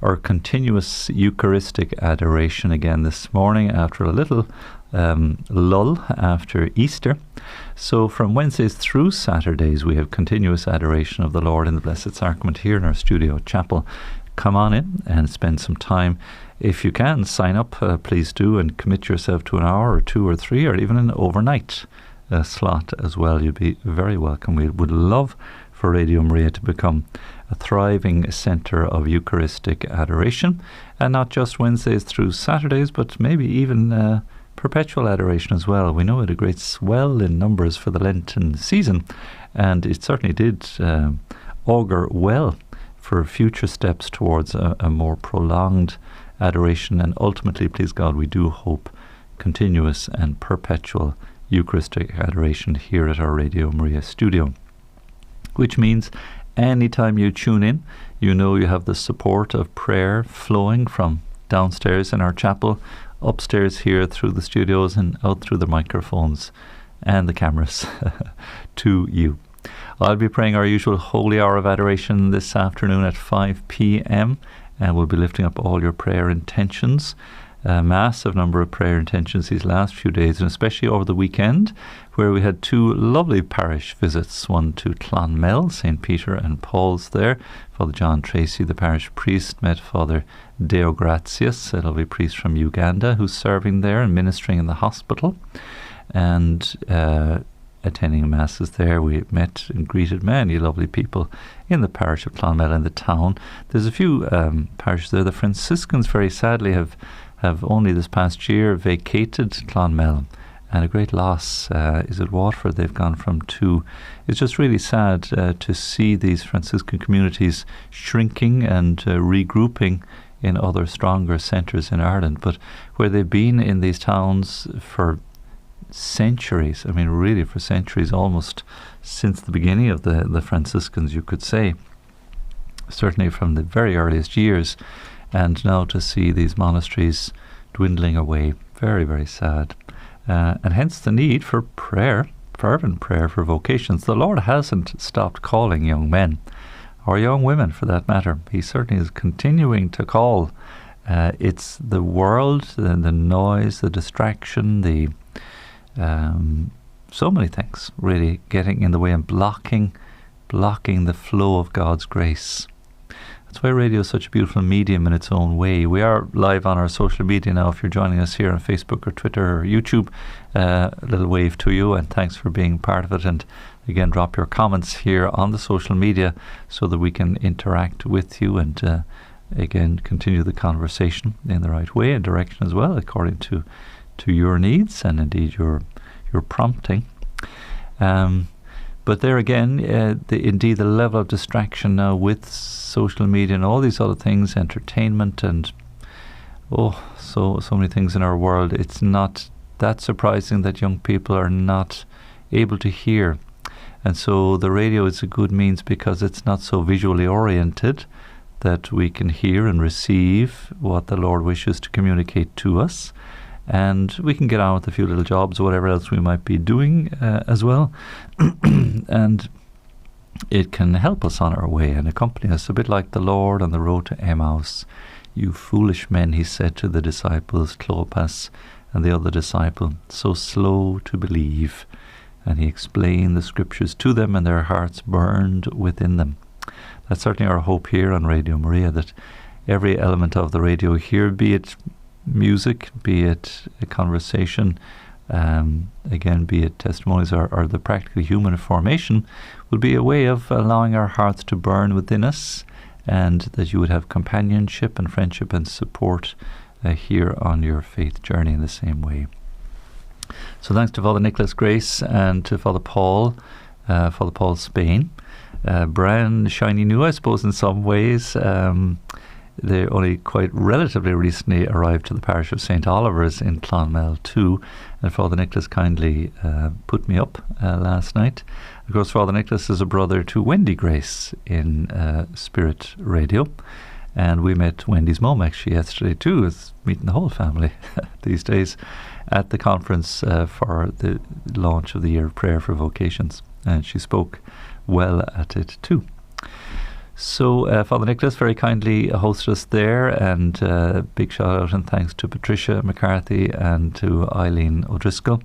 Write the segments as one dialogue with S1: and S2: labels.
S1: our continuous Eucharistic adoration again this morning after a little lull after Easter. So from Wednesdays through Saturdays we have continuous adoration of the Lord in the Blessed Sacrament here in our studio chapel. Come on in and spend some time. If you can, sign up, please do, and commit yourself to an hour or 2 or 3 or even an overnight slot as well. You'd be very welcome. We would love for Radio Maria to become a thriving centre of Eucharistic adoration, and not just Wednesdays through Saturdays, but maybe even perpetual adoration as well. We know it had a great swell in numbers for the Lenten season, and it certainly did augur well for future steps towards a more prolonged adoration, and ultimately, please God, we do hope continuous and perpetual Eucharistic adoration here at our Radio Maria studio. Which means anytime you tune in, you know you have the support of prayer flowing from downstairs in our chapel, upstairs here through the studios and out through the microphones and the cameras to you. I'll be praying our usual Holy Hour of Adoration this afternoon at 5 p.m. and we'll be lifting up all your prayer intentions. A massive number of prayer intentions these last few days, and especially over the weekend, where we had 2 lovely parish visits, one to Clonmel, St. Peter and Paul's there. Father John Tracy, the parish priest, met Father Deo Gratius, a lovely priest from Uganda, who's serving there and ministering in the hospital, and attending masses there. We met and greeted many lovely people in the parish of Clonmel in the town. There's a few parishes there. The Franciscans, very sadly, have only this past year vacated Clonmel, and a great loss is at Waterford. They've gone from 2. It's just really sad to see these Franciscan communities shrinking and regrouping in other stronger centres in Ireland, but where they've been in these towns for centuries, I mean really for centuries, almost since the beginning of the Franciscans, you could say, certainly from the very earliest years. And now to see these monasteries dwindling away, very, very sad. And hence the need for prayer, fervent prayer for vocations. The Lord hasn't stopped calling young men, or young women for that matter. He certainly is continuing to call. It's the world, the noise, the distraction, the so many things really getting in the way and blocking the flow of God's grace. That's why radio is such a beautiful medium in its own way. We are live on our social media now. If you're joining us here on Facebook or Twitter or YouTube, a little wave to you, and thanks for being part of it. And again, drop your comments here on the social media so that we can interact with you and again continue the conversation in the right way and direction as well, according to your needs and indeed your prompting. But there again, indeed the level of distraction now with social media and all these other things, entertainment and so many things in our world, it's not that surprising that young people are not able to hear. And so the radio is a good means because it's not so visually oriented, that we can hear and receive what the Lord wishes to communicate to us. And we can get on with a few little jobs or whatever else we might be doing as well. And it can help us on our way and accompany us, a bit like the Lord on the road to Emmaus. You foolish men, he said to the disciples, Clopas and the other disciple, so slow to believe. And he explained the scriptures to them, and their hearts burned within them. That's certainly our hope here on Radio Maria, that every element of the radio here, be it music, be it a conversation, again, be it testimonies or the practical human formation, will be a way of allowing our hearts to burn within us, and that you would have companionship and friendship and support here on your faith journey in the same way. So thanks to Father Nicholas Grace and to Father Paul Spain. Brand shiny new, I suppose, in some ways. They only quite relatively recently arrived to the parish of St. Oliver's in Clonmel too, and Father Nicholas kindly put me up last night. Of course, Father Nicholas is a brother to Wendy Grace in Spirit Radio, and we met Wendy's mum actually yesterday too. It's meeting the whole family these days at the conference for the launch of the Year of Prayer for Vocations, and she spoke well at it too. So Father Nicholas very kindly hosted us there, and big shout out and thanks to Patricia McCarthy and to Eileen O'Driscoll.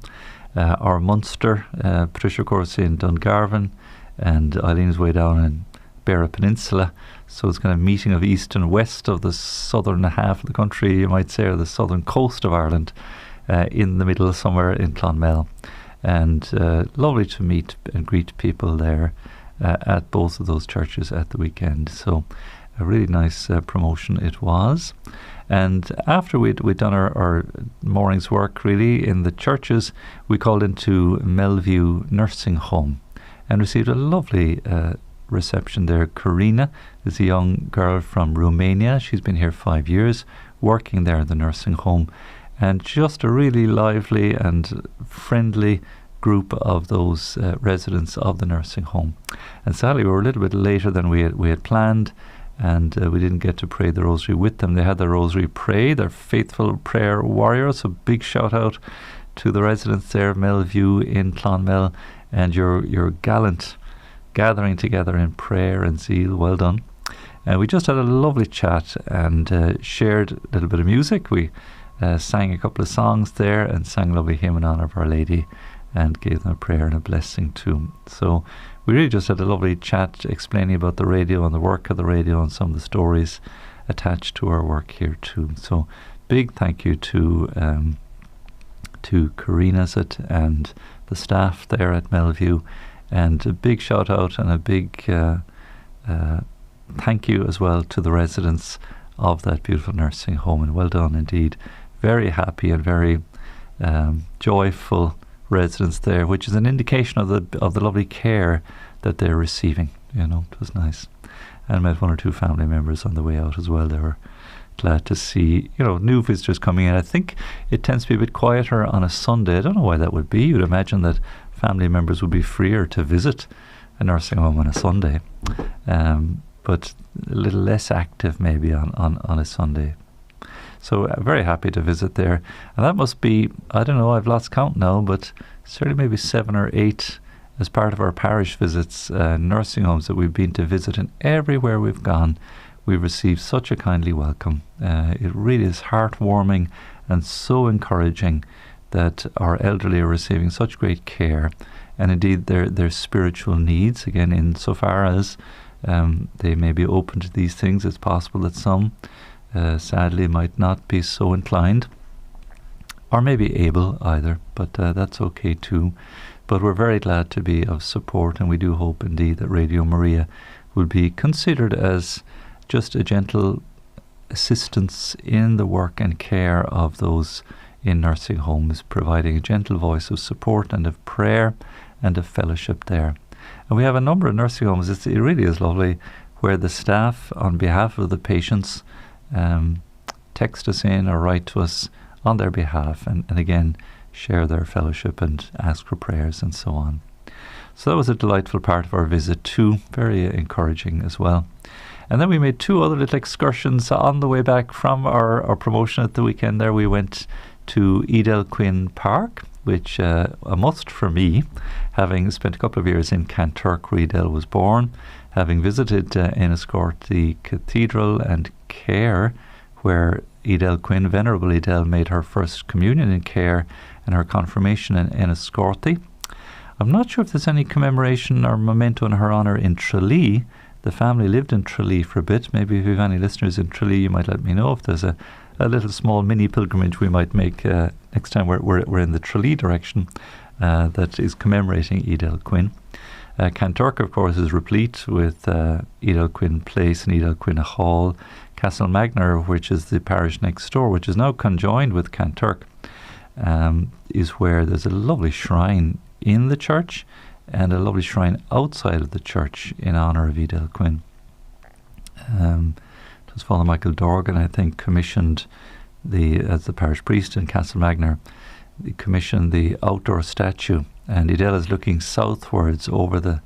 S1: Our Munster, Patricia of course in Dungarvan, and Eileen's way down in Beara Peninsula. So it's kind of meeting of east and west of the southern half of the country, you might say, or the southern coast of Ireland, in the middle somewhere in Clonmel. And lovely to meet and greet people there at both of those churches at the weekend. So a really nice promotion it was. And after we'd done our morning's work really in the churches, we called into Melview Nursing Home and received a lovely reception there. Karina is a young girl from Romania. She's been here 5 years, working there in the nursing home, and just a really lively and friendly group of those residents of the nursing home. And sadly, we were a little bit later than we had planned, and we didn't get to pray the rosary with them. They had the rosary prayed, they're faithful prayer warriors, so big shout out to the residents there of Melview in Clonmel, and your gallant gathering together in prayer and zeal. Well done. And we just had a lovely chat and shared a little bit of music. We sang a couple of songs there and sang a lovely hymn in honour of Our Lady and gave them a prayer and a blessing too. So we really just had a lovely chat explaining about the radio and the work of the radio and some of the stories attached to our work here too. So big thank you to Karina and the staff there at Melview, and a big shout out and a big thank you as well to the residents of that beautiful nursing home, and well done indeed. Very happy and very joyful residents there, which is an indication of the lovely care that they're receiving. You know, it was nice. And I met one or two family members on the way out as well. They were glad to see, new visitors coming in. I think it tends to be a bit quieter on a Sunday. I don't know why that would be. You'd imagine that family members would be freer to visit a nursing home on a Sunday, but a little less active maybe on a Sunday. So very happy to visit there. And that must be, I don't know, I've lost count now, but certainly maybe 7 or 8 as part of our parish visits, nursing homes that we've been to visit, and everywhere we've gone, we've received such a kindly welcome. It really is heartwarming and so encouraging that our elderly are receiving such great care, and indeed their spiritual needs, again, insofar as they may be open to these things. It's possible that some sadly might not be so inclined, or maybe able either, but that's okay too. But we're very glad to be of support, and we do hope indeed that Radio Maria will be considered as just a gentle assistance in the work and care of those in nursing homes, providing a gentle voice of support and of prayer and of fellowship there. And we have a number of nursing homes. It really is lovely, where the staff, on behalf of the patients, text us in or write to us on their behalf, and again share their fellowship and ask for prayers and so on. So that was a delightful part of our visit too, very encouraging as well. And then we made 2 other little excursions on the way back from our promotion at the weekend there. We went to Edelquin Park, which a must for me, having spent a couple of years in Kanturk where Edel was born, having visited Enniscorth, the cathedral, and Care, where Edelquin, Venerable Edel, made her first communion in Care and her confirmation in Enniscorthy. I'm not sure if there's any commemoration or memento in her honour in Tralee. The family lived in Tralee for a bit. Maybe if you have any listeners in Tralee, you might let me know if there's a little small mini pilgrimage we might make next time we're in the Tralee direction that is commemorating Edelquin. Kanturk, of course, is replete with Edelquin Place and Edelquin Hall. Castlemagner, which is the parish next door, which is now conjoined with Kanturk, is where there's a lovely shrine in the church and a lovely shrine outside of the church in honour of Edelquin. It was Father Michael Dorgan, I think, commissioned as the parish priest in Castlemagner, he commissioned the outdoor statue, and Edel is looking southwards over the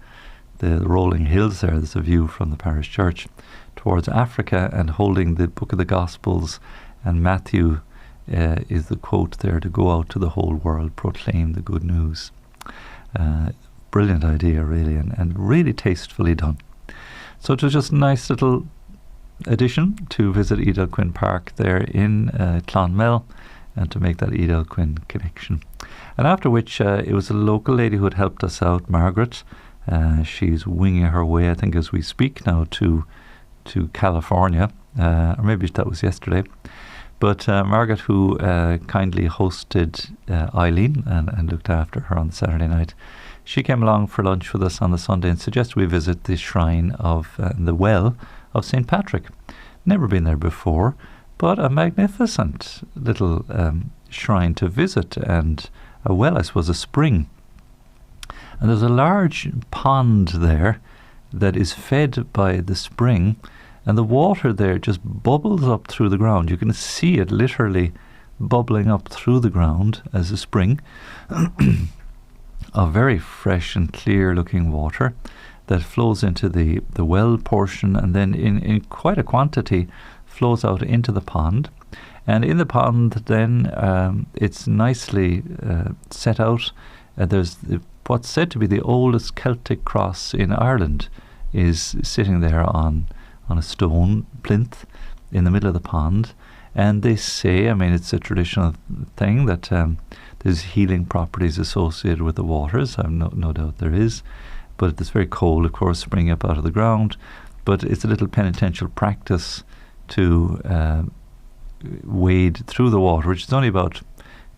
S1: rolling hills there. There's a view from the parish church towards Africa, and holding the Book of the Gospels, and Matthew is the quote there, to go out to the whole world, proclaim the good news. Brilliant idea really, and really tastefully done. So it was just a nice little addition to visit Edel Park there in Clonmel, and to make that Edel connection. And after which it was a local lady who had helped us out, Margaret. She's winging her way, I think, as we speak now, to California, or maybe that was yesterday. But Margaret, who kindly hosted Eileen and looked after her on the Saturday night, she came along for lunch with us on the Sunday and suggested we visit the shrine of the well of St. Patrick. Never been there before, but a magnificent little shrine to visit, and a well, I suppose, a spring. And there's a large pond there that is fed by the spring, and the water there just bubbles up through the ground. You can see it literally bubbling up through the ground as a spring of very fresh and clear looking water that flows into the well portion, and then in quite a quantity flows out into the pond. And in the pond then it's nicely set out. There's what's said to be the oldest Celtic cross in Ireland is sitting there on a stone plinth in the middle of the pond. And they say, I mean, it's a traditional thing that there's healing properties associated with the waters. I've no doubt there is. But it's very cold, of course, springing up out of the ground. But it's a little penitential practice to wade through the water, which is only about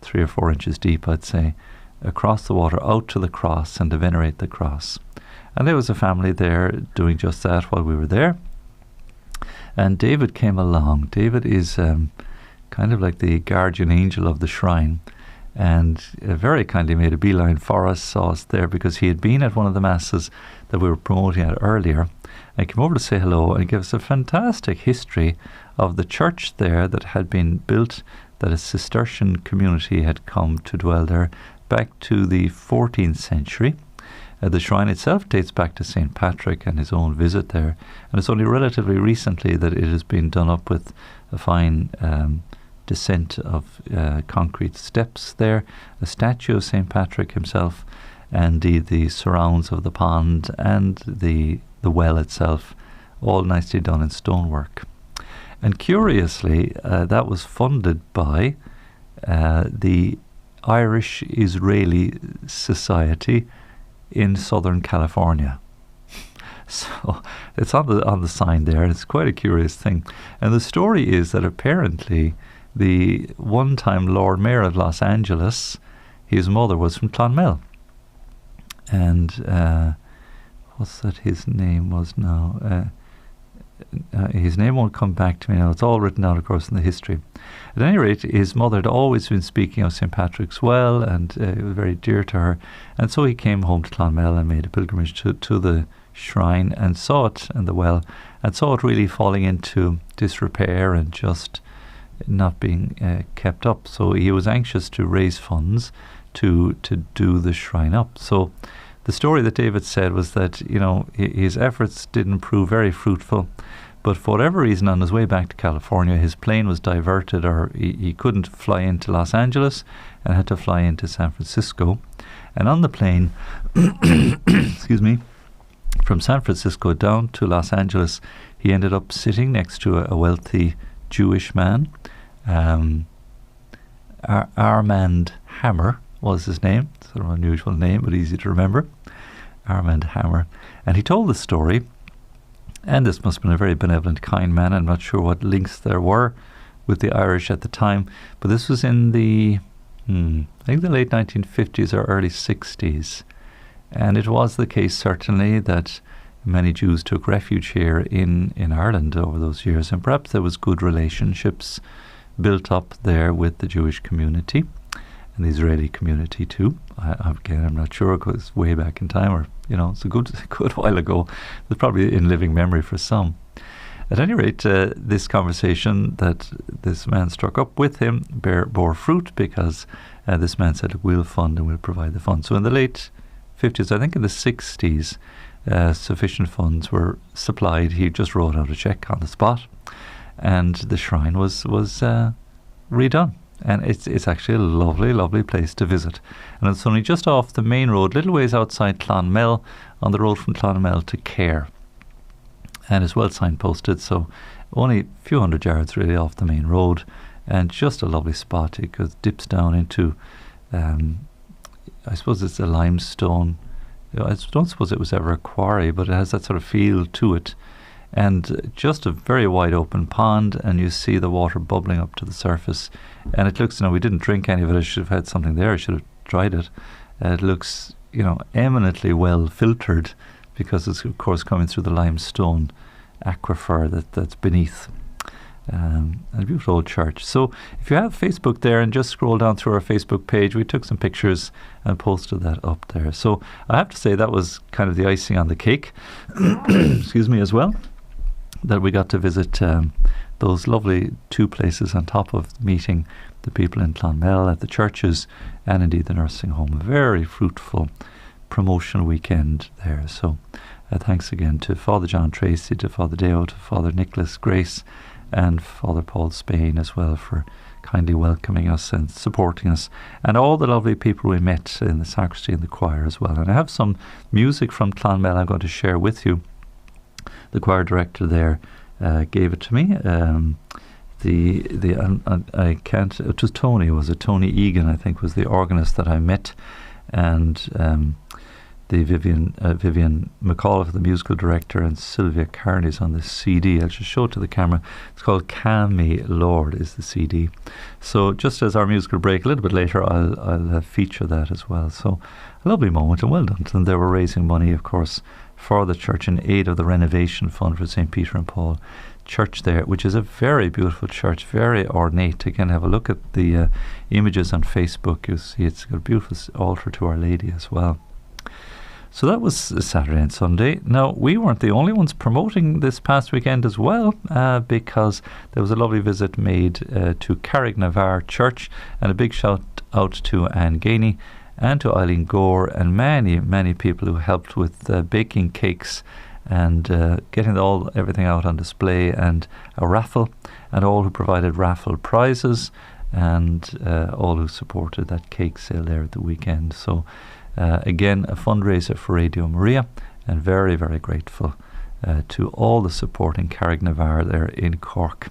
S1: 3 or 4 inches deep, I'd say, across the water out to the cross and to venerate the cross. And there was a family there doing just that while we were there. And David came along. David is kind of like the guardian angel of the shrine, and very kindly made a beeline for us, saw us there because he had been at one of the masses that we were promoting at earlier, and came over to say hello and give us a fantastic history of the church there that had been built, that a Cistercian community had come to dwell there back to the 14th century. The shrine itself dates back to St. Patrick and his own visit there, and it's only relatively recently that it has been done up with a fine descent of concrete steps there, a statue of St. Patrick himself, and the surrounds of the pond and the well itself, all nicely done in stonework. And curiously, that was funded by the Irish-Israeli Society in Southern California. So it's on the sign there. It's quite a curious thing. And the story is that apparently the one-time Lord Mayor of Los Angeles, his mother was from Clonmel. And what's that his name was now? His name won't come back to me now. It's all written down, of course, in the history. At any rate, his mother had always been speaking of St. Patrick's Well, and it was very dear to her. And so he came home to Clonmel and made a pilgrimage to the shrine and saw it, and the well, and saw it really falling into disrepair and just not being kept up. So he was anxious to raise funds to do the shrine up. So the story that David said was that, you know, his efforts didn't prove very fruitful, but for whatever reason, on his way back to California, his plane was diverted, or he couldn't fly into Los Angeles and had to fly into San Francisco. And on the plane, excuse me, from San Francisco down to Los Angeles, he ended up sitting next to a wealthy Jewish man. Armand Hammer was his name. Sort of an unusual name, but easy to remember. Armand Hammer. And he told the story, and this must have been a very benevolent, kind man. I'm not sure what links there were with the Irish at the time, but this was in the, I think the late 1950s or early 60s. And it was the case, certainly, that many Jews took refuge here in Ireland over those years, and perhaps there was good relationships built up there with the Jewish community and the Israeli community too. Again, I'm not sure, because it's way back in time, or, you know, it's a good while ago. It's probably in living memory for some. At any rate, this conversation that this man struck up with him bore fruit, because this man said, we'll fund and we'll provide the funds. So in the late 50s, I think in the 60s, sufficient funds were supplied. He just wrote out a check on the spot, and the shrine was redone. And it's actually a lovely, lovely place to visit. And it's only just off the main road, little ways outside Clonmel, on the road from Clonmel to Cahir. and it's well signposted, so only a few hundred yards really off the main road, and just a lovely spot. It dips down into, I suppose it's a limestone. I don't suppose it was ever a quarry, but it has that sort of feel to it. And just a very wide open pond, and you see the water bubbling up to the surface. And it looks, we didn't drink any of it. I should have had something there. I should have tried it. It looks, eminently well filtered, because it's, of course, coming through the limestone aquifer that's beneath. And a beautiful old church. So if you have Facebook there and just scroll down through our Facebook page, we took some pictures and posted that up there. So I have to say that was kind of the icing on the cake, excuse me, as well, that we got to visit those lovely two places on top of meeting the people in Clonmel at the churches and indeed the nursing home. A very fruitful promotion weekend there. So thanks again to Father John Tracy, to Father Deo, to Father Nicholas Grace, and Father Paul Spain as well, for kindly welcoming us and supporting us, and all the lovely people we met in the sacristy and the choir as well. And I have some music from Clonmel I'm going to share with you. The choir director there gave it to me. I can't. It was Tony. Was it Tony Egan? I think was the organist that I met, and the Vivian McCarthy, the musical director, and Sylvia Carney's on this CD. I'll just show it to the camera. It's called "Calm Me, Lord" is the CD. So just as our musical break a little bit later, I'll feature that as well. So a lovely moment, and well done to them. They were raising money, of course, for the church in aid of the renovation fund for St. Peter and Paul Church there, which is a very beautiful church, very ornate. Again, have a look at the images on Facebook. You'll see it's got a beautiful altar to Our Lady as well. So that was Saturday and Sunday. Now, we weren't the only ones promoting this past weekend as well, because there was a lovely visit made to Carrignavar Church, and a big shout out to Anne Gainey and to Eileen Gore and many, many people who helped with baking cakes and getting everything out on display, and a raffle, and all who provided raffle prizes, and all who supported that cake sale there at the weekend. So again, a fundraiser for Radio Maria, and very, very grateful to all the support in Carrignavar there in Cork.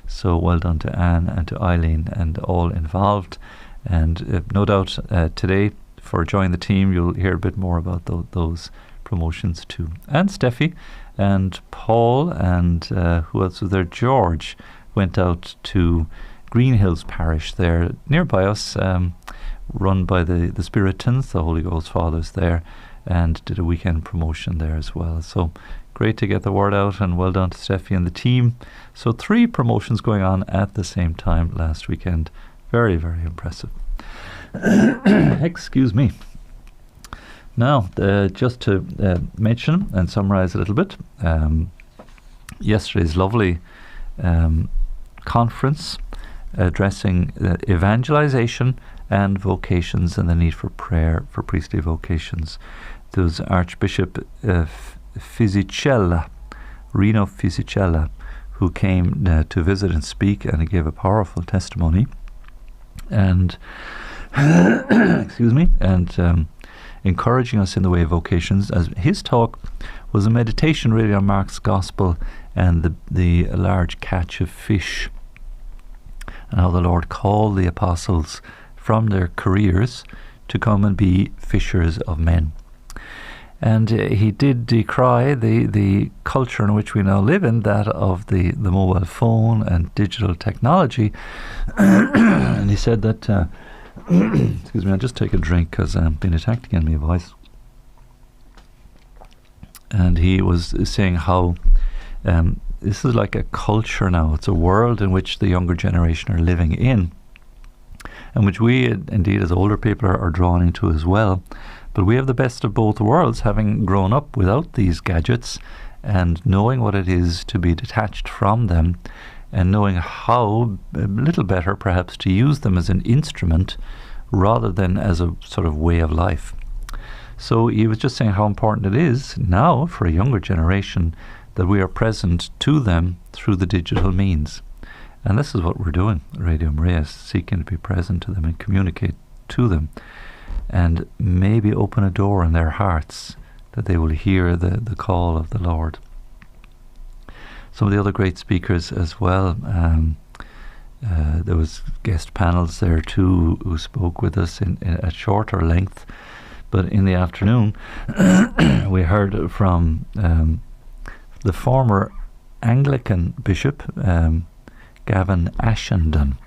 S1: So well done to Anne and to Eileen and all involved. And no doubt today, for joining the team, you'll hear a bit more about those promotions too. And Steffi and Paul and who else was there? George went out to Green Hills Parish there nearby us, run by the Spiritans, the Holy Ghost Fathers there, and did a weekend promotion there as well. So great to get the word out, and well done to Steffi and the team. So 3 promotions going on at the same time last weekend. Very, very impressive. Excuse me. Now, just to mention and summarise a little bit, yesterday's lovely conference addressing evangelization and vocations and the need for prayer for priestly vocations. There was Archbishop Fisichella, Rino Fisichella, who came to visit and speak, and he gave a powerful testimony. And excuse me, and encouraging us in the way of vocations. As his talk was a meditation really on Mark's Gospel and the large catch of fish, and how the Lord called the apostles from their careers to come and be fishers of men. And he did decry the culture in which we now live in, that of the mobile phone and digital technology. And he said that excuse me, I'll just take a drink because I'm being attacked again, my voice. And he was saying how this is like a culture now. It's a world in which the younger generation are living in, and which we, indeed, as older people are drawn into as well. But we have the best of both worlds, having grown up without these gadgets and knowing what it is to be detached from them, and knowing how, a little better perhaps, to use them as an instrument rather than as a sort of way of life. So he was just saying how important it is now for a younger generation that we are present to them through the digital means. And this is what we're doing, Radio Maria, seeking to be present to them and communicate to them, and maybe open a door in their hearts that they will hear the call of the Lord. some of the other great speakers as well. There was guest panels there too who spoke with us at shorter length. But in the afternoon, we heard from the former Anglican bishop, Gavin Ashenden,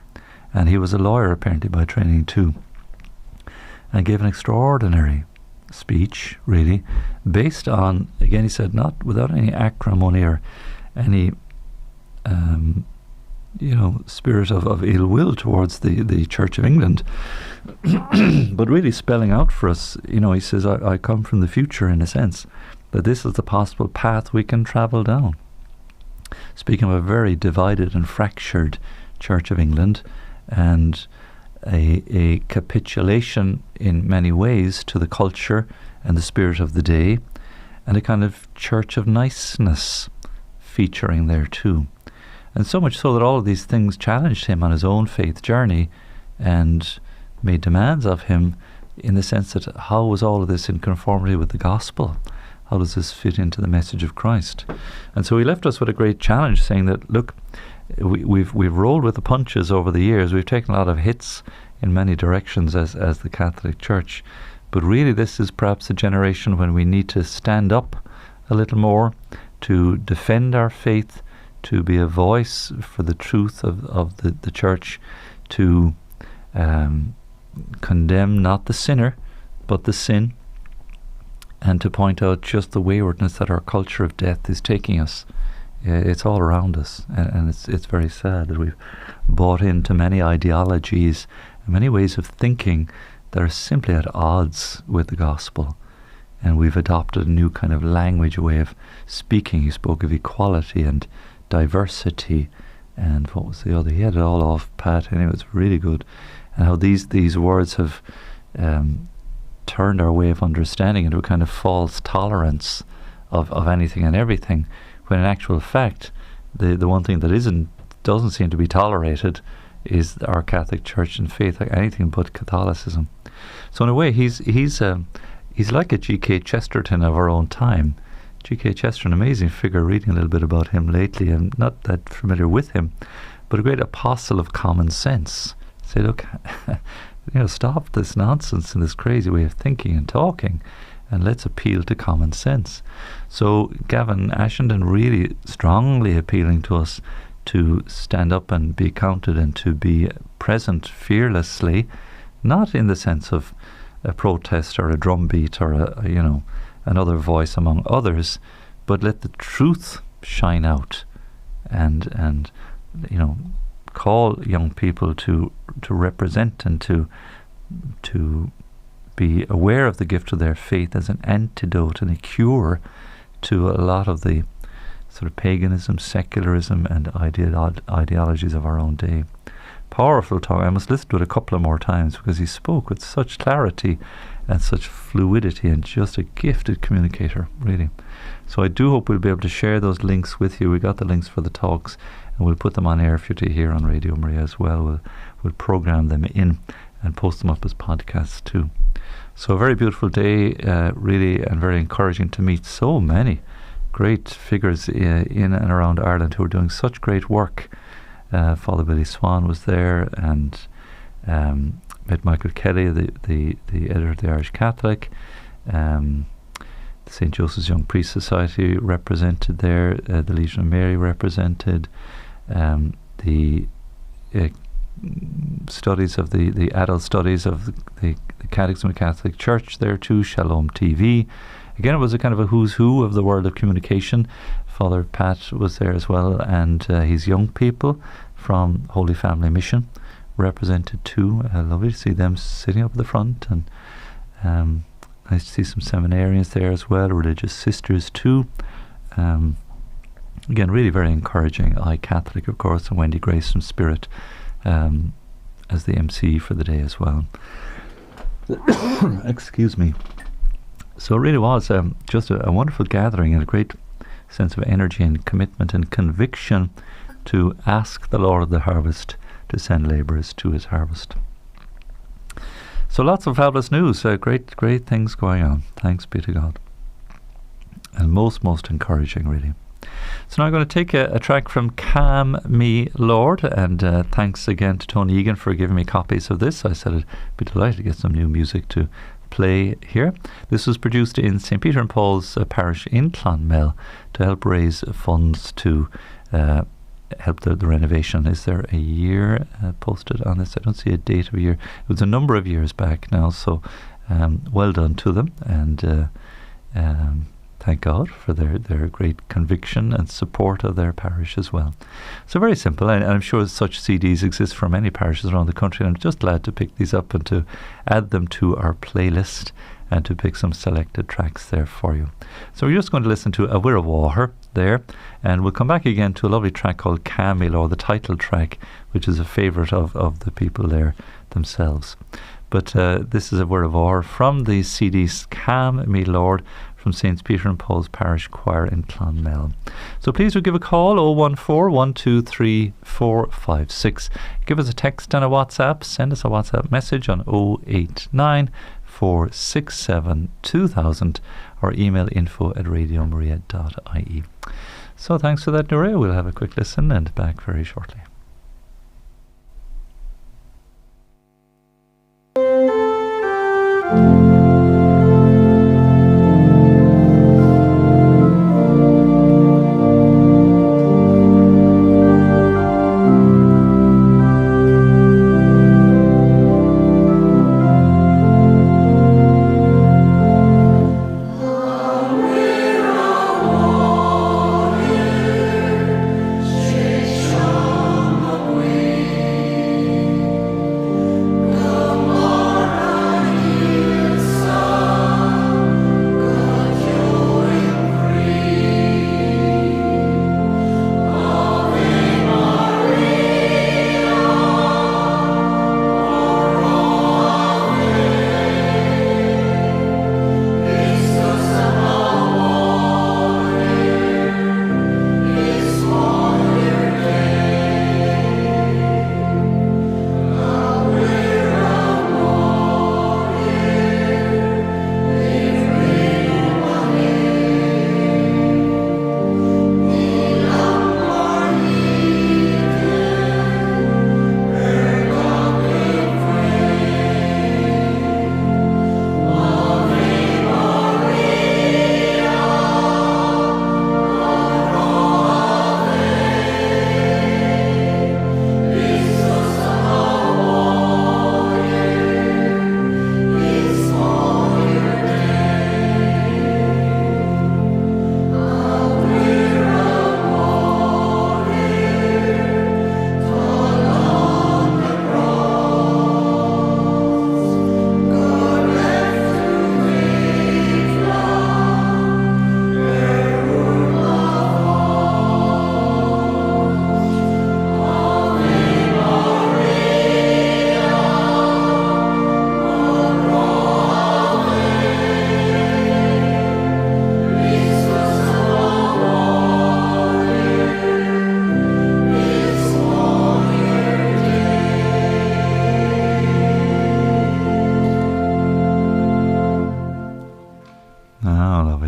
S1: and he was a lawyer apparently by training too, and gave an extraordinary speech, really, based on, again, he said, not without any acrimony or any spirit of ill will towards the Church of England, but really spelling out for us, he says, I come from the future, in a sense, that this is the possible path we can travel down. Speaking of a very divided and fractured Church of England, and a capitulation in many ways to the culture and the spirit of the day, and a kind of church of niceness featuring there too. And so much so that all of these things challenged him on his own faith journey and made demands of him, in the sense that how was all of this in conformity with the gospel? How does this fit into the message of Christ? And so he left us with a great challenge, saying that, look, we've rolled with the punches over the years. We've taken a lot of hits in many directions as the Catholic Church. But really this is perhaps a generation when we need to stand up a little more, to defend our faith, to be a voice for the truth of the Church, to condemn not the sinner, but the sin, and to point out just the waywardness that our culture of death is taking us. It's all around us, and it's very sad that we've bought into many ideologies and many ways of thinking that are simply at odds with the gospel. And we've adopted a new kind of language, a way of speaking. He spoke of equality and diversity, and what was the other? He had it all off pat, and it was really good. And how these words have turned our way of understanding into a kind of false tolerance of anything and everything, when in actual fact the one thing that doesn't seem to be tolerated is our Catholic Church and faith, like anything but Catholicism. So in a way he's like a G.K. Chesterton of our own time. G.K. Chesterton, amazing figure, reading a little bit about him lately. I'm not that familiar with him, but a great apostle of common sense. Say, look, stop this nonsense and this crazy way of thinking and talking, and let's appeal to common sense. So Gavin Ashenden really strongly appealing to us to stand up and be counted and to be present fearlessly, not in the sense of a protest or a drumbeat or another voice among others, but let the truth shine out, and call young people to represent and to be aware of the gift of their faith as an antidote and a cure to a lot of the sort of paganism, secularism and ideologies of our own day. Powerful talk. I must listen to it a couple of more times, because he spoke with such clarity and such fluidity, and just a gifted communicator, really. So I do hope we'll be able to share those links with you. We got the links for the talks, and we'll put them on air for you to hear on Radio Maria as well. We'll program them in and post them up as podcasts too. So a very beautiful day, really, and very encouraging to meet so many great figures in and around Ireland who are doing such great work. Father Billy Swan was there, and met Michael Kelly, the editor of the Irish Catholic. The St. Joseph's Young Priest Society represented there, the Legion of Mary represented, the studies of the adult studies of the Catechism of the Catholic Church there too, Shalom TV. Again, it was a kind of a who's who of the world of communication. Father Pat was there as well, and his young people from Holy Family Mission represented too. Lovely to see them sitting up at the front, and nice to see some seminarians there as well, religious sisters too. Again, really very encouraging. I Catholic, of course, and Wendy Grace from Spirit as the MC for the day as well. Excuse me. So it really was just a wonderful gathering, and a great sense of energy and commitment and conviction to ask the Lord of the harvest to send labourers to his harvest. So lots of fabulous news, great things going on. Thanks be to God. And most encouraging, really. So now I'm going to take a track from Calm Me Lord, and thanks again to Tony Eamonn for giving me copies of this. I said I'd be delighted to get some new music to play here. This was produced in St. Peter and Paul's parish in Clonmel to help raise funds to help the renovation. Is there a year posted on this? I don't see a date of a year. It was a number of years back now, so well done to them, and thank God for their great conviction and support of their parish as well. So very simple, and I'm sure such CDs exist for many parishes around the country, and I'm just glad to pick these up and to add them to our playlist and to pick some selected tracks there for you. So we're just going to listen to A Wirra Water there, and we'll come back again to a lovely track called Calm Me Lord, the title track, which is a favourite of the people there themselves. But this is A Wirra Water from the CDs Calm Me Lord from St. Peter and Paul's Parish Choir in Clonmel. So please do give a call, 014 123 456. Give us a text and a WhatsApp. Send us a WhatsApp message on 089 467 2000 or email info@radiomaria.ie. So thanks for that, Nuria. We'll have a quick listen and back very shortly.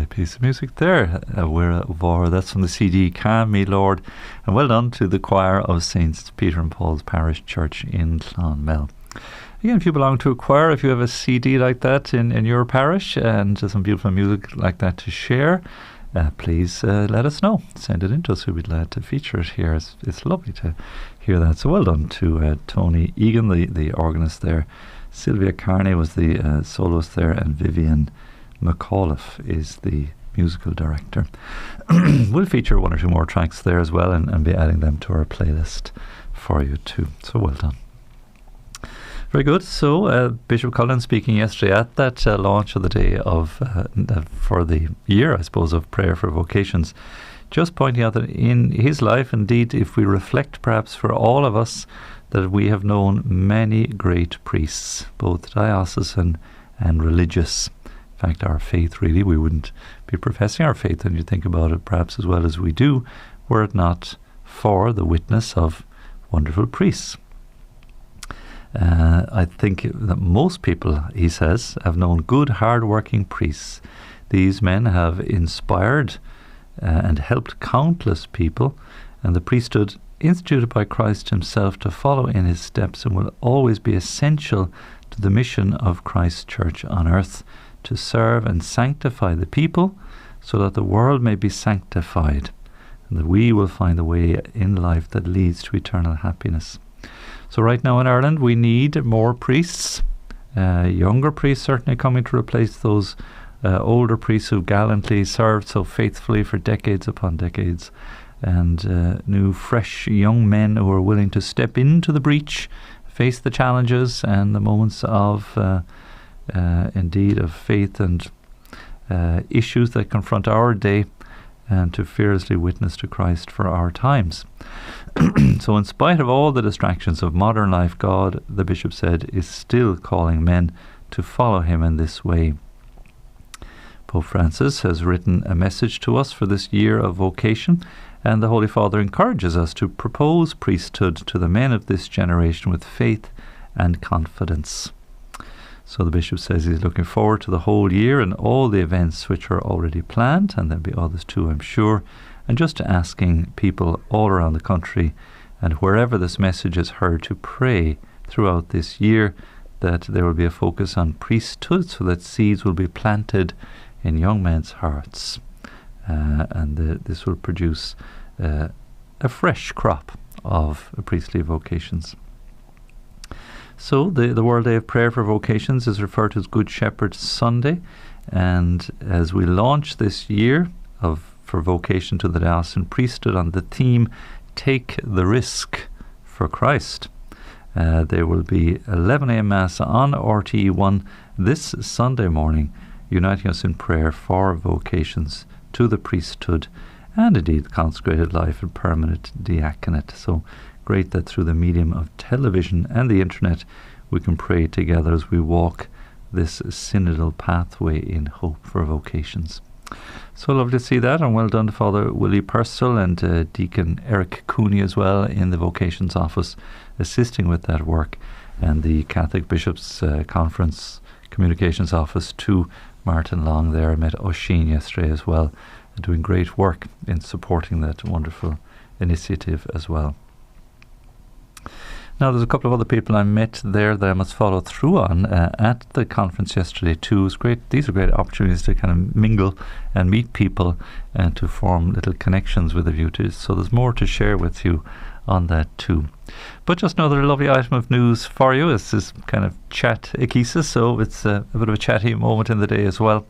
S1: Piece of music there, A Wirra Water. That's from the CD Calm Me Lord, and well done to the choir of St. Peter and Paul's Parish Church in Clonmel. Again, if you belong to a choir, if you have a CD like that in your parish and some beautiful music like that to share, please let us know. Send it in to us. We'd be glad to feature it here. It's lovely to hear that. So well done to Tony Eamonn, the organist there. Sylvia Carney was the soloist there, and Vivian McAuliffe is the musical director. We'll feature one or two more tracks there as well, and be adding them to our playlist for you too. So well done. Very good. So Bishop Cullen speaking yesterday at that launch of the day of for the year, I suppose, of prayer for vocations, just pointing out that in his life, indeed, if we reflect perhaps for all of us, that we have known many great priests, both diocesan and religious. In fact, our faith, really, we wouldn't be professing our faith, and you think about it perhaps as well as we do, were it not for the witness of wonderful priests. I think that most people, he says, have known good, hard-working priests. These men have inspired and helped countless people, and the priesthood instituted by Christ himself to follow in his steps and will always be essential to the mission of Christ's church on earth, to serve and sanctify the people so that the world may be sanctified and that we will find the way in life that leads to eternal happiness. So right now in Ireland we need more priests, younger priests certainly coming to replace those older priests who gallantly served so faithfully for decades upon decades, and new fresh young men who are willing to step into the breach, face the challenges and the moments of indeed of faith and issues that confront our day, and to fearlessly witness to Christ for our times. So in spite of all the distractions of modern life, God, the bishop said, is still calling men to follow him in this way. Pope Francis has written a message to us for this year of vocation, and the Holy Father encourages us to propose priesthood to the men of this generation with faith and confidence. So the bishop says he's looking forward to the whole year and all the events which are already planned, and there'll be others too, I'm sure, and just asking people all around the country and wherever this message is heard to pray throughout this year that there will be a focus on priesthood, so that seeds will be planted in young men's hearts, and this will produce a fresh crop of priestly vocations. So the World Day of Prayer for Vocations is referred to as Good Shepherd Sunday, and as we launch this year for vocation to the diocesan priesthood on the theme Take the Risk for Christ, there will be 11 a.m. Mass on RTE1 this Sunday morning, uniting us in prayer for vocations to the priesthood and indeed consecrated life and permanent diaconate. So great that through the medium of television and the internet we can pray together as we walk this synodal pathway in hope for vocations. So lovely to see that, and well done to Father Willie Purcell and Deacon Eric Cooney as well in the Vocations Office, assisting with that work, and the Catholic Bishops' Conference Communications Office too. Martin Long there, I met Oisin yesterday as well, doing great work in supporting that wonderful initiative as well. Now there's a couple of other people I met there that I must follow through on at the conference yesterday too. It's great. These are great opportunities to kind of mingle and meet people and to form little connections with the view to. So there's more to share with you on that too. But just another lovely item of news for you. This is kind of Chatechesis, so it's a bit of a chatty moment in the day as well.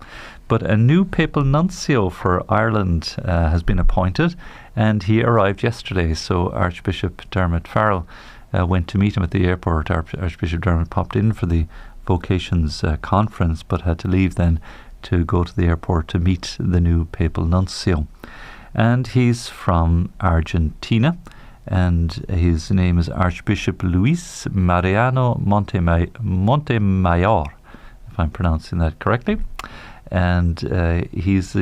S1: But a new papal nuncio for Ireland has been appointed, and he arrived yesterday. So Archbishop Dermot Farrell went to meet him at the airport. Archbishop Dermot popped in for the Vocations conference, but had to leave then to go to the airport to meet the new papal nuncio. And he's from Argentina, and his name is Archbishop Luis Mariano Montemayor, if I'm pronouncing that correctly. And he's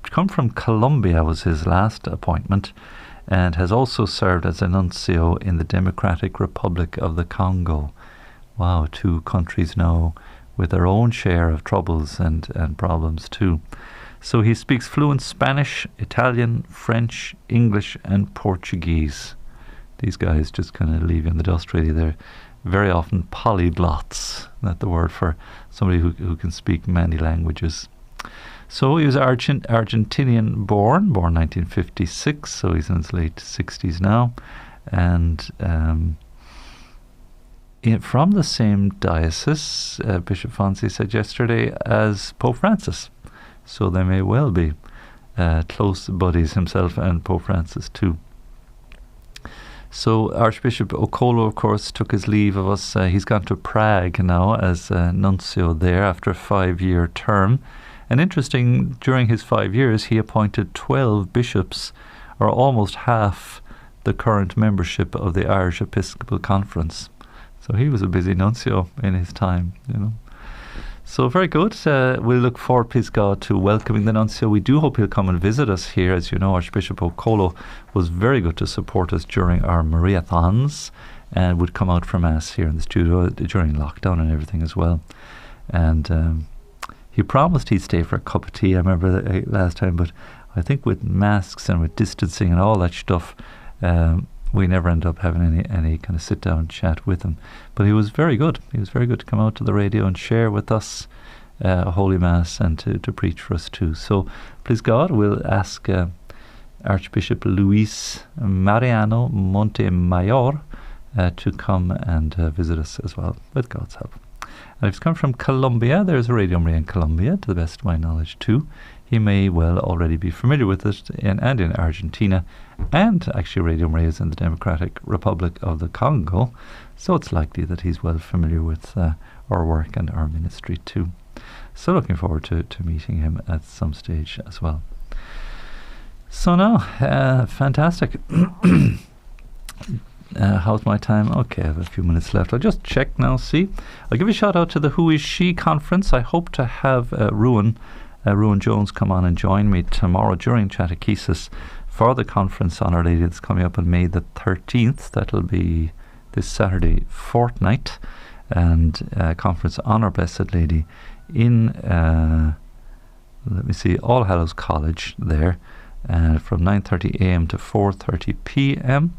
S1: come from Colombia, was his last appointment, and has also served as a nuncio in the Democratic Republic of the Congo. Wow, two countries now with their own share of troubles and problems too. So he speaks fluent Spanish, Italian, French, English and Portuguese. These guys just kind of leave you in the dust really. They're very often polyglots, not the word for somebody who can speak many languages. So he was Argentinian born 1956, so he's in his late 60s now, and from the same diocese, Bishop Fonsi said yesterday, as Pope Francis. So they may well be close buddies, himself and Pope Francis too. So Archbishop Okolo, of course, took his leave of us. He's gone to Prague now as nuncio there after a 5-year term. And interesting, during his 5 years, he appointed 12 bishops, or almost half the current membership of the Irish Episcopal Conference. So he was a busy nuncio in his time, you know. So very good. We'll look forward, please God, to welcoming the nuncio. We do hope he'll come and visit us here. As you know, Archbishop Okolo was very good to support us during our Mariathons and would come out for Mass here in the studio during lockdown and everything as well. And he promised he'd stay for a cup of tea, I remember last time, but I think with masks and with distancing and all that stuff, we never end up having any kind of sit down chat with him. But he was very good. He was very good to come out to the radio and share with us a Holy Mass and to preach for us too. So please God, we'll ask Archbishop Luis Mariano Montemayor to come and visit us as well, with God's help. And if he's come from Colombia, there's a Radio Maria in Colombia, to the best of my knowledge too. He may well already be familiar with it in Argentina, and actually Radio Maria is in the Democratic Republic of the Congo, so it's likely that he's well familiar with our work and our ministry too. So looking forward to meeting him at some stage as well. So now, fantastic. How's my time? Okay, I have a few minutes left. I'll just check now, see. I'll give a shout out to the Who Is She conference. I hope to have Ruan Jones come on and join me tomorrow during Chatechesis for the conference on Our Lady that's coming up on May the 13th. That'll be this Saturday fortnight, and conference on Our Blessed Lady in, let me see, All Hallows College there, from 9:30 a.m. to 4:30 p.m.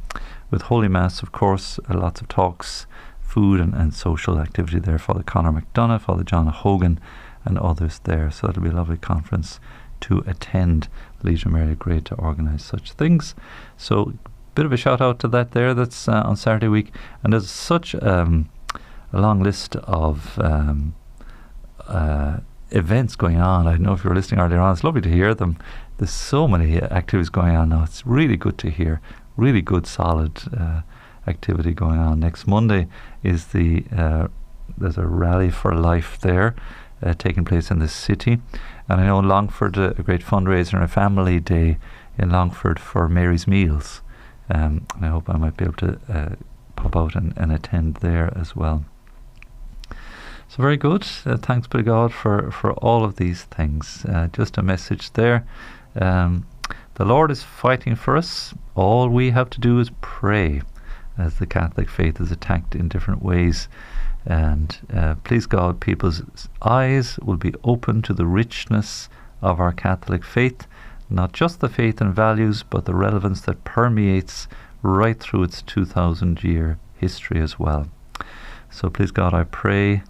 S1: with Holy Mass, of course, lots of talks, food and social activity there. Father Conor McDonough, Father John Hogan, and others there. So it'll be a lovely conference to attend. Legion Mary, great to organise such things. So bit of a shout out to that there. That's on Saturday week. And there's such a long list of events going on. I don't know if you were listening earlier on. It's lovely to hear them. There's so many activities going on now. It's really good to hear. Really good, solid activity going on. Next Monday is there's a rally for life there taking place in the city. And I know in Longford, a great fundraiser and a family day in Longford for Mary's Meals. And I hope I might be able to pop out and attend there as well. So very good. Thanks be to God for all of these things. Just a message there. The Lord is fighting for us. All we have to do is pray, as the Catholic faith is attacked in different ways. And please God, people's eyes will be open to the richness of our Catholic faith, not just the faith and values, but the relevance that permeates right through its 2,000-year history as well. So please God, I pray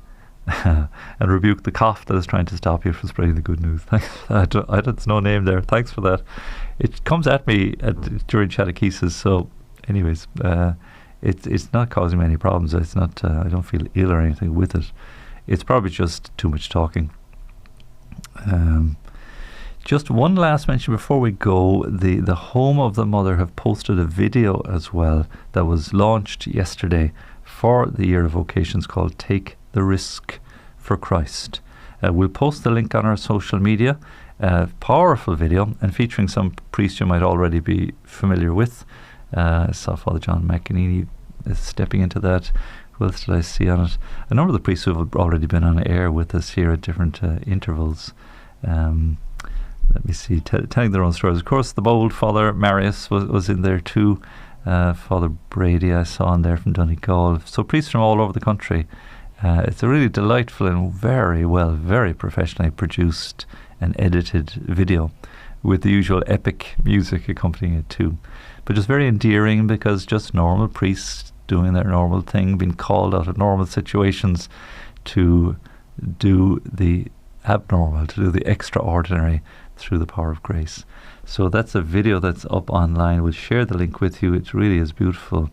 S1: and rebuke the cough that is trying to stop you from spreading the good news. Thanks. There's no name there. Thanks for that. It comes at me during Chatechesis. So, anyways, it's not causing me any problems. It's not. I don't feel ill or anything with it. It's probably just too much talking. Just one last mention before we go. The Home of the Mother have posted a video as well that was launched yesterday for the Year of Vocations called Take the Risk for Christ. We'll post the link on our social media. Powerful video and featuring some priests you might already be familiar with. I saw Father John McEnany stepping into that. Who else did I see on it? A number of the priests who have already been on air with us here at different intervals. Let me see, telling their own stories. Of course, the bold Father Marius was in there too. Father Brady I saw in there from Donegal. So priests from all over the country. It's a really delightful and very professionally produced and edited video with the usual epic music accompanying it too. But just very endearing, because just normal priests doing their normal thing, being called out of normal situations to do the abnormal, to do the extraordinary through the power of grace. So that's a video that's up online. We'll share the link with you. It really is beautiful.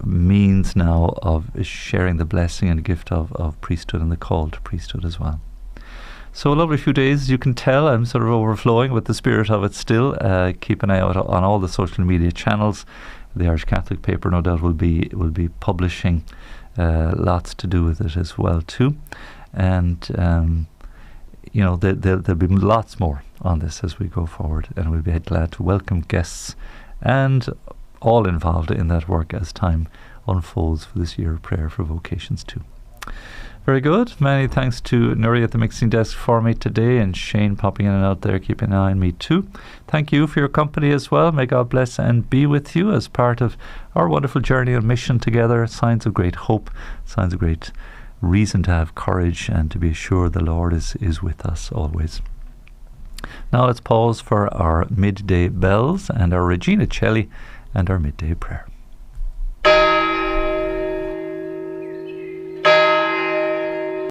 S1: Means now of sharing the blessing and gift of priesthood and the call to priesthood as well. So a lovely few days. You can tell I'm sort of overflowing with the spirit of it still. Keep an eye out on all the social media channels. The Irish Catholic paper no doubt will be publishing lots to do with it as well too. And there'll be lots more on this as we go forward, and we'll be glad to welcome guests and all involved in that work as time unfolds for this year of prayer for vocations too. Very good. Many thanks to Nuri at the mixing desk for me today, and Shane popping in and out there, keeping an eye on me too. Thank you for your company as well. May God bless and be with you as part of our wonderful journey and mission together. Signs of great hope, signs of great reason to have courage and to be assured the Lord is with us always. Now let's pause for our midday bells and our Regina Celli and our midday prayer.